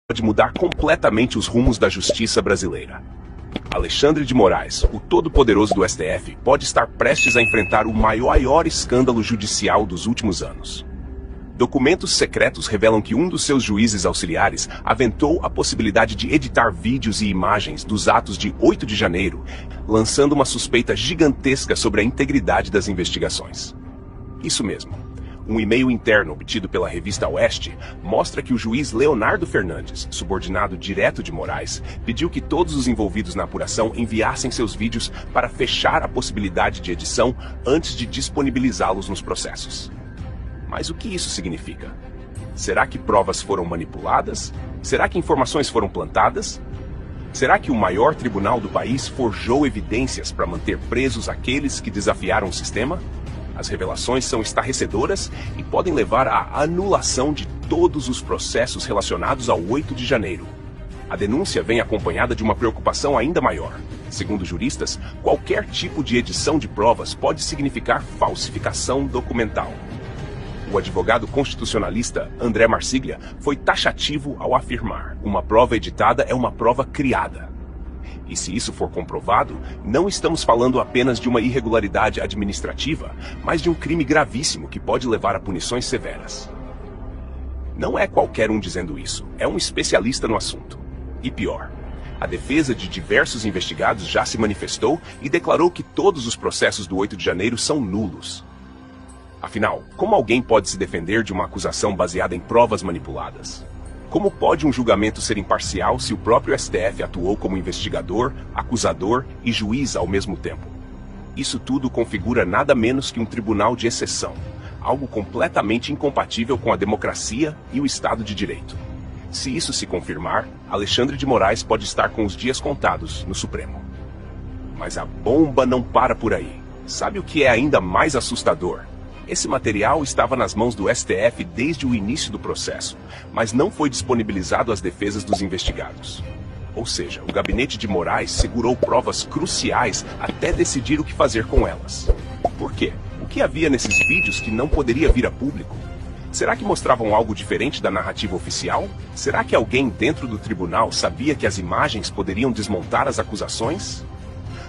pode mudar completamente os rumos da justiça brasileira. Alexandre de Moraes, o todo-poderoso do STF, pode estar prestes a enfrentar o maior escândalo judicial dos últimos anos. Documentos secretos revelam que um dos seus juízes auxiliares aventou a possibilidade de editar vídeos e imagens dos atos de 8 de janeiro, lançando uma suspeita gigantesca sobre a integridade das investigações. Isso mesmo. Um e-mail interno obtido pela revista Oeste mostra que o juiz Leonardo Fernandes, subordinado direto de Moraes, pediu que todos os envolvidos na apuração enviassem seus vídeos para fechar a possibilidade de edição antes de disponibilizá-los nos processos. Mas o que isso significa? Será que provas foram manipuladas? Será que informações foram plantadas? Será que o maior tribunal do país forjou evidências para manter presos aqueles que desafiaram o sistema? As revelações são estarrecedoras e podem levar à anulação de todos os processos relacionados ao 8 de janeiro. A denúncia vem acompanhada de uma preocupação ainda maior. Segundo juristas, qualquer tipo de edição de provas pode significar falsificação documental. O advogado constitucionalista André Marsiglia foi taxativo ao afirmar: uma prova editada é uma prova criada. E se isso for comprovado, não estamos falando apenas de uma irregularidade administrativa, mas de um crime gravíssimo que pode levar a punições severas. Não é qualquer um dizendo isso, é um especialista no assunto. E pior, a defesa de diversos investigados já se manifestou e declarou que todos os processos do 8 de janeiro são nulos. Afinal, como alguém pode se defender de uma acusação baseada em provas manipuladas? Como pode um julgamento ser imparcial se o próprio STF atuou como investigador, acusador e juiz ao mesmo tempo? Isso tudo configura nada menos que um tribunal de exceção, algo completamente incompatível com a democracia e o Estado de Direito. Se isso se confirmar, Alexandre de Moraes pode estar com os dias contados no Supremo. Mas a bomba não para por aí. Sabe o que é ainda mais assustador? Esse material estava nas mãos do STF desde o início do processo, mas não foi disponibilizado às defesas dos investigados. Ou seja, o gabinete de Moraes segurou provas cruciais até decidir o que fazer com elas. Por quê? O que havia nesses vídeos que não poderia vir a público? Será que mostravam algo diferente da narrativa oficial? Será que alguém dentro do tribunal sabia que as imagens poderiam desmontar as acusações?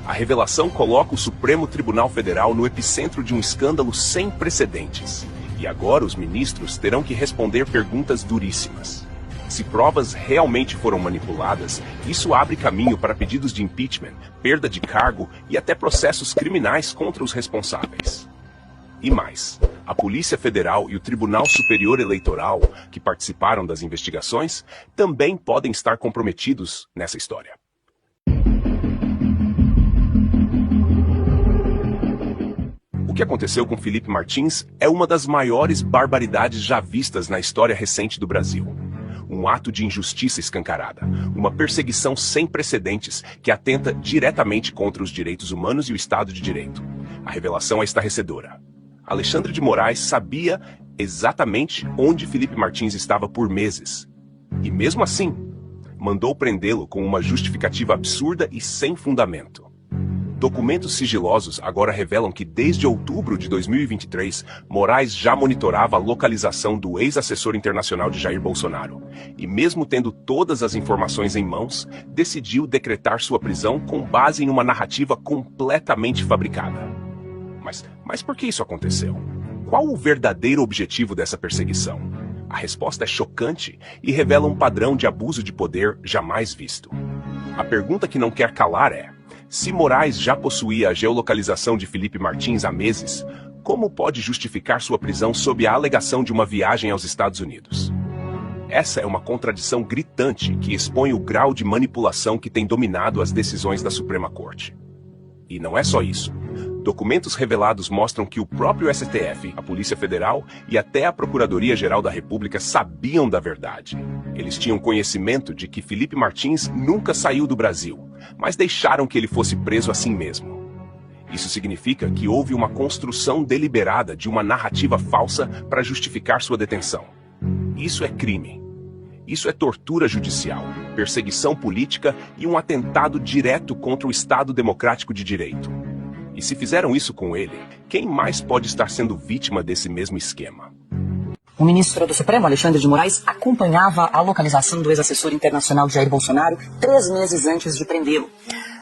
A revelação coloca o Supremo Tribunal Federal no epicentro de um escândalo sem precedentes. E agora os ministros terão que responder perguntas duríssimas. Se provas realmente foram manipuladas, isso abre caminho para pedidos de impeachment, perda de cargo e até processos criminais contra os responsáveis. E mais, a Polícia Federal e o Tribunal Superior Eleitoral, que participaram das investigações, também podem estar comprometidos nessa história. O que aconteceu com Felipe Martins é uma das maiores barbaridades já vistas na história recente do Brasil. Um ato de injustiça escancarada, uma perseguição sem precedentes que atenta diretamente contra os direitos humanos e o Estado de Direito. A revelação é estarrecedora. Alexandre de Moraes sabia exatamente onde Felipe Martins estava por meses. E mesmo assim, mandou prendê-lo com uma justificativa absurda e sem fundamento. Documentos sigilosos agora revelam que desde outubro de 2023, Moraes já monitorava a localização do ex-assessor internacional de Jair Bolsonaro. E mesmo tendo todas as informações em mãos, decidiu decretar sua prisão com base em uma narrativa completamente fabricada. Mas por que isso aconteceu? Qual o verdadeiro objetivo dessa perseguição? A resposta é chocante e revela um padrão de abuso de poder jamais visto. A pergunta que não quer calar é: se Moraes já possuía a geolocalização de Felipe Martins há meses, como pode justificar sua prisão sob a alegação de uma viagem aos Estados Unidos? Essa é uma contradição gritante que expõe o grau de manipulação que tem dominado as decisões da Suprema Corte. E não é só isso. Documentos revelados mostram que o próprio STF, a Polícia Federal e até a Procuradoria-Geral da República sabiam da verdade. Eles tinham conhecimento de que Felipe Martins nunca saiu do Brasil, mas deixaram que ele fosse preso assim mesmo. Isso significa que houve uma construção deliberada de uma narrativa falsa para justificar sua detenção. Isso é crime. Isso é tortura judicial, perseguição política e um atentado direto contra o Estado Democrático de Direito. E se fizeram isso com ele, quem mais pode estar sendo vítima desse mesmo esquema? O ministro do Supremo, Alexandre de Moraes, acompanhava a localização do ex-assessor internacional de Jair Bolsonaro 3 meses antes de prendê-lo.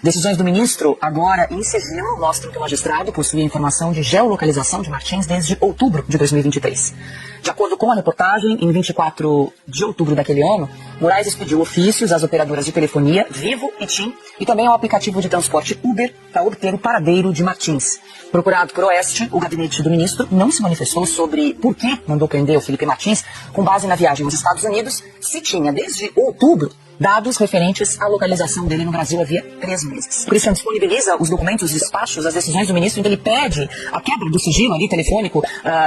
Decisões do ministro, agora em sigilo, mostram que o magistrado possuía informação de geolocalização de Martins desde outubro de 2023. De acordo com a reportagem, em 24 de outubro daquele ano, Moraes expediu ofícios às operadoras de telefonia Vivo e TIM e também ao aplicativo de transporte Uber para obter o paradeiro de Martins. Procurado por Oeste, o gabinete do ministro não se manifestou sobre por que mandou prender o Felipe Martins com base na viagem aos Estados Unidos, se tinha desde outubro dados referentes à localização dele no Brasil havia 3 meses. O Christian disponibiliza os documentos, os despachos, as decisões do ministro, em que ele pede a quebra do sigilo ali telefônico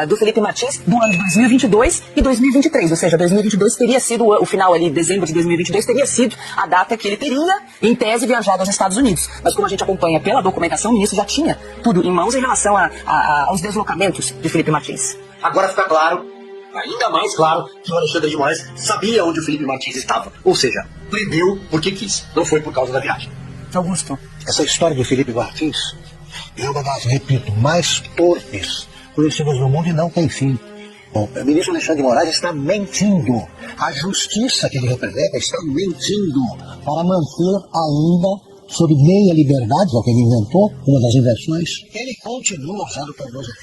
do Felipe Martins do ano de 2022 e 2023, ou seja, 2022 teria sido o final ali, dezembro de 2022 teria sido a data que ele teria, em tese, viajado aos Estados Unidos. Mas como a gente acompanha pela documentação, o ministro já tinha tudo em mãos em relação aos deslocamentos de Felipe Martins. Agora fica claro, ainda mais claro, que o Alexandre de Moraes sabia onde o Felipe Martins estava. Ou seja, prendeu porque quis, não foi por causa da viagem. Augusto. Essa história do Felipe Martins é uma das, repito, mais torpes conhecidas no mundo e não tem fim. Bom, o ministro Alexandre de Moraes está mentindo. A justiça que ele representa está mentindo para manter ainda, sob meia liberdade, que é o que ele inventou, uma das invenções, ele continua usando o tornozelo.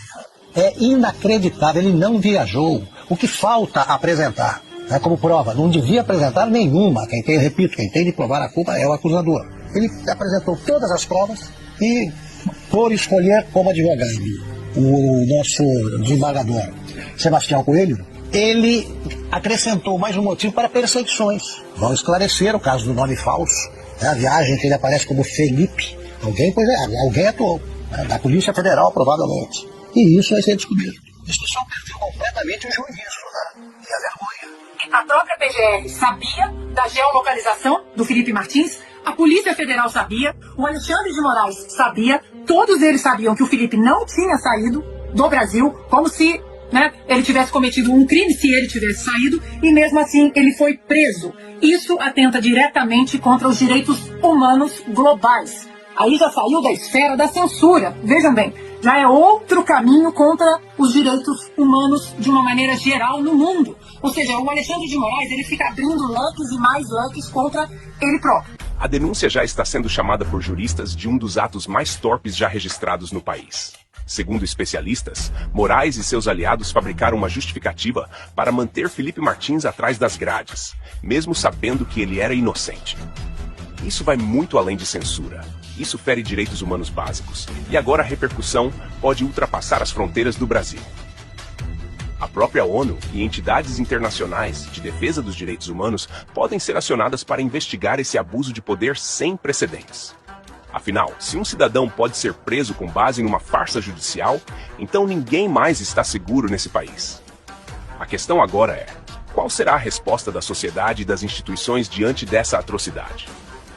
É inacreditável, ele não viajou. O que falta apresentar, como prova, não devia apresentar nenhuma. Quem tem de provar a culpa é o acusador. Ele apresentou todas as provas e, por escolher como advogado o nosso desembargador Sebastião Coelho, ele acrescentou mais um motivo para perseguições. Vão esclarecer o caso do nome falso, a viagem que ele aparece como Felipe. Alguém atuou, da Polícia Federal, provavelmente. E isso vai ser descoberto. Isso só perdeu completamente o juízo, e a vergonha. A própria PGR sabia da geolocalização do Felipe Martins, a Polícia Federal sabia, o Alexandre de Moraes sabia, todos eles sabiam que o Felipe não tinha saído do Brasil, como se ele tivesse cometido um crime, se ele tivesse saído, e mesmo assim ele foi preso. Isso atenta diretamente contra os direitos humanos globais. Aí já saiu da esfera da censura, vejam bem, já é outro caminho contra os direitos humanos de uma maneira geral no mundo. Ou seja, o Alexandre de Moraes ele fica abrindo leques e mais leques contra ele próprio. A denúncia já está sendo chamada por juristas de um dos atos mais torpes já registrados no país. Segundo especialistas, Moraes e seus aliados fabricaram uma justificativa para manter Felipe Martins atrás das grades, mesmo sabendo que ele era inocente. Isso vai muito além de censura. Isso fere direitos humanos básicos, e agora a repercussão pode ultrapassar as fronteiras do Brasil. A própria ONU e entidades internacionais de defesa dos direitos humanos podem ser acionadas para investigar esse abuso de poder sem precedentes. Afinal, se um cidadão pode ser preso com base em uma farsa judicial, então ninguém mais está seguro nesse país. A questão agora é: qual será a resposta da sociedade e das instituições diante dessa atrocidade?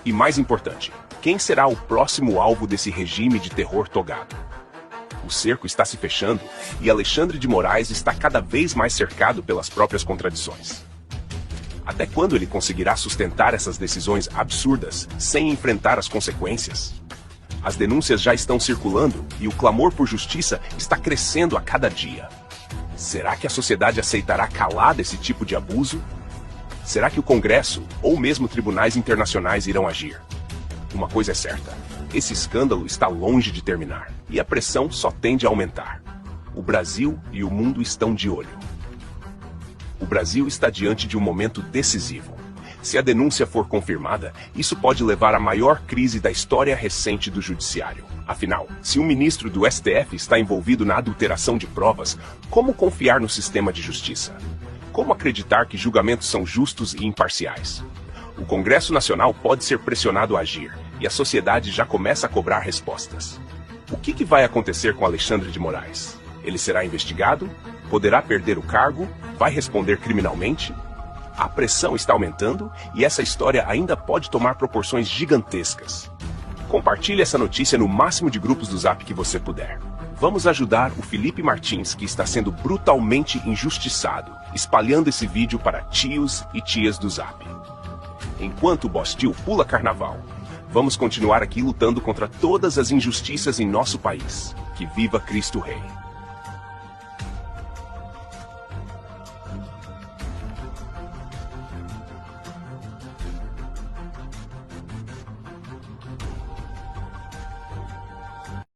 E mais importante, quem será o próximo alvo desse regime de terror togado? O cerco está se fechando e Alexandre de Moraes está cada vez mais cercado pelas próprias contradições. Até quando ele conseguirá sustentar essas decisões absurdas sem enfrentar as consequências? As denúncias já estão circulando e o clamor por justiça está crescendo a cada dia. Será que a sociedade aceitará calada esse tipo de abuso? Será que o Congresso ou mesmo tribunais internacionais irão agir? Uma coisa é certa, esse escândalo está longe de terminar e a pressão só tende a aumentar. O Brasil e o mundo estão de olho. O Brasil está diante de um momento decisivo. Se a denúncia for confirmada, isso pode levar à maior crise da história recente do judiciário. Afinal, se um ministro do STF está envolvido na adulteração de provas, como confiar no sistema de justiça? Como acreditar que julgamentos são justos e imparciais? O Congresso Nacional pode ser pressionado a agir, e a sociedade já começa a cobrar respostas. O que vai acontecer com Alexandre de Moraes? Ele será investigado? Poderá perder o cargo? Vai responder criminalmente? A pressão está aumentando e essa história ainda pode tomar proporções gigantescas. Compartilhe essa notícia no máximo de grupos do Zap que você puder. Vamos ajudar o Felipe Martins, que está sendo brutalmente injustiçado, espalhando esse vídeo para tios e tias do Zap. Enquanto o Boss Tio pula carnaval, vamos continuar aqui lutando contra todas as injustiças em nosso país. Que viva Cristo Rei!